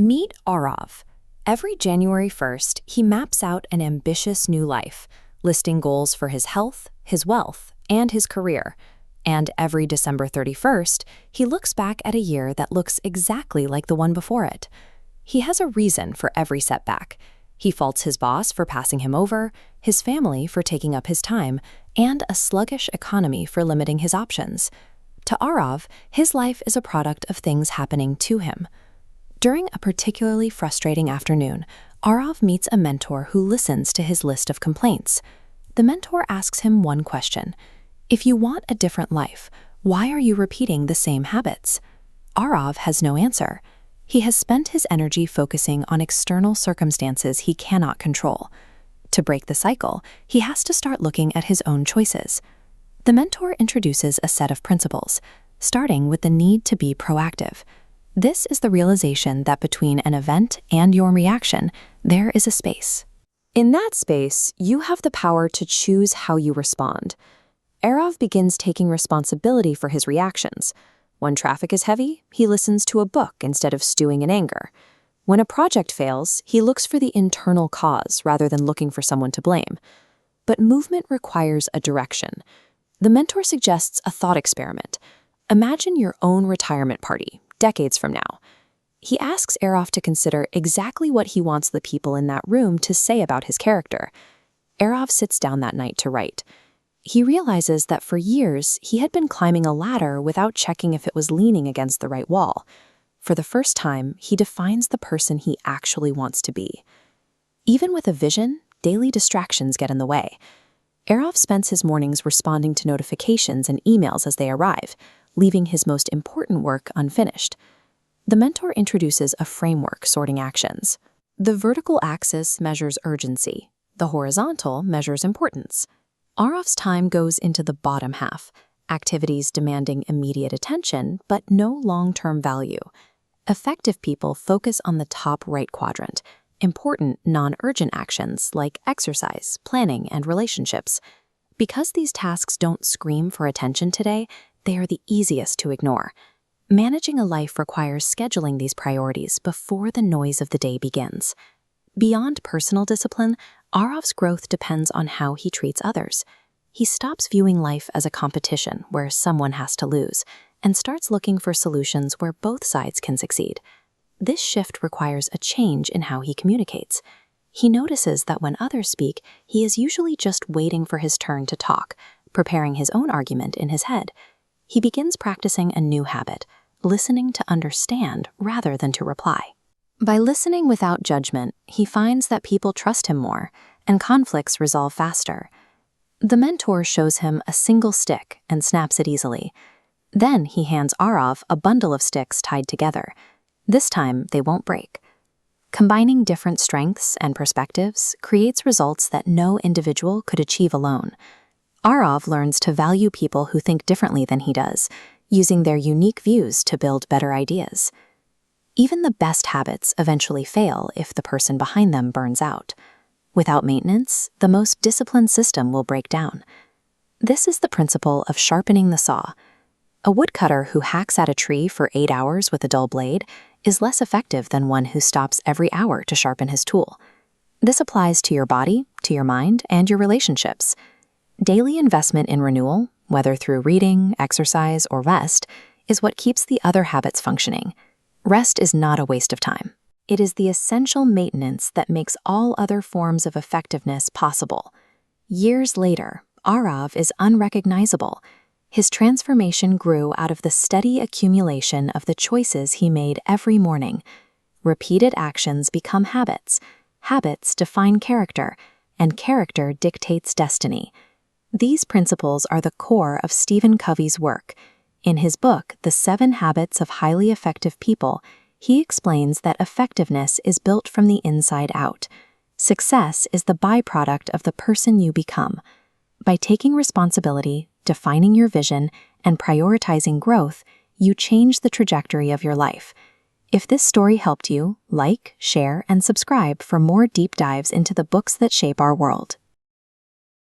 Meet Aarav. Every January 1st, he maps out an ambitious new life, listing goals for his health, his wealth, and his career. And every December 31st, he looks back at a year that looks exactly like the one before it. He has a reason for every setback. He faults his boss for passing him over, his family for taking up his time, and a sluggish economy for limiting his options. To Aarav, his life is a product of things happening to him. During a particularly frustrating afternoon, Aarav meets a mentor who listens to his list of complaints. The mentor asks him one question: if you want a different life, why are you repeating the same habits? Aarav has no answer. He has spent his energy focusing on external circumstances he cannot control. To break the cycle, he has to start looking at his own choices. The mentor introduces a set of principles, starting with the need to be proactive. This is the realization that between an event and your reaction, there is a space. In that space, you have the power to choose how you respond. Aarav begins taking responsibility for his reactions. When traffic is heavy, he listens to a book instead of stewing in anger. When a project fails, he looks for the internal cause rather than looking for someone to blame. But movement requires a direction. The mentor suggests a thought experiment. Imagine your own retirement party, decades from now. He asks Aarav to consider exactly what he wants the people in that room to say about his character. Aarav sits down that night to write. He realizes that for years, he had been climbing a ladder without checking if it was leaning against the right wall. For the first time, he defines the person he actually wants to be. Even with a vision, daily distractions get in the way. Aarav spends his mornings responding to notifications and emails as they arrive, leaving his most important work unfinished. The mentor introduces a framework sorting actions. The vertical axis measures urgency. The horizontal measures importance. Aarav's time goes into the bottom half, activities demanding immediate attention but no long-term value. Effective people focus on the top right quadrant, important non-urgent actions like exercise, planning, and relationships. Because these tasks don't scream for attention today, they are the easiest to ignore. Managing a life requires scheduling these priorities before the noise of the day begins. Beyond personal discipline, Aarav's growth depends on how he treats others. He stops viewing life as a competition where someone has to lose and starts looking for solutions where both sides can succeed. This shift requires a change in how he communicates. He notices that when others speak, he is usually just waiting for his turn to talk, preparing his own argument in his head. He begins practicing a new habit, listening to understand rather than to reply. By listening without judgment, he finds that people trust him more, and conflicts resolve faster. The mentor shows him a single stick and snaps it easily. Then he hands Aarav a bundle of sticks tied together. This time, they won't break. Combining different strengths and perspectives creates results that no individual could achieve alone. Aarav learns to value people who think differently than he does, using their unique views to build better ideas. Even the best habits eventually fail if the person behind them burns out. Without maintenance, the most disciplined system will break down. This is the principle of sharpening the saw. A woodcutter who hacks at a tree for 8 hours with a dull blade is less effective than one who stops every hour to sharpen his tool. This applies to your body, to your mind, and your relationships. Daily investment in renewal, whether through reading, exercise, or rest, is what keeps the other habits functioning. Rest is not a waste of time. It is the essential maintenance that makes all other forms of effectiveness possible. Years later, Aarav is unrecognizable. His transformation grew out of the steady accumulation of the choices he made every morning. Repeated actions become habits. Habits define character, and character dictates destiny. These principles are the core of Stephen Covey's work. In his book, The 7 Habits of Highly Effective People, he explains that effectiveness is built from the inside out. Success is the byproduct of the person you become. By taking responsibility, defining your vision, and prioritizing growth, you change the trajectory of your life. If this story helped you, like, share, and subscribe for more deep dives into the books that shape our world.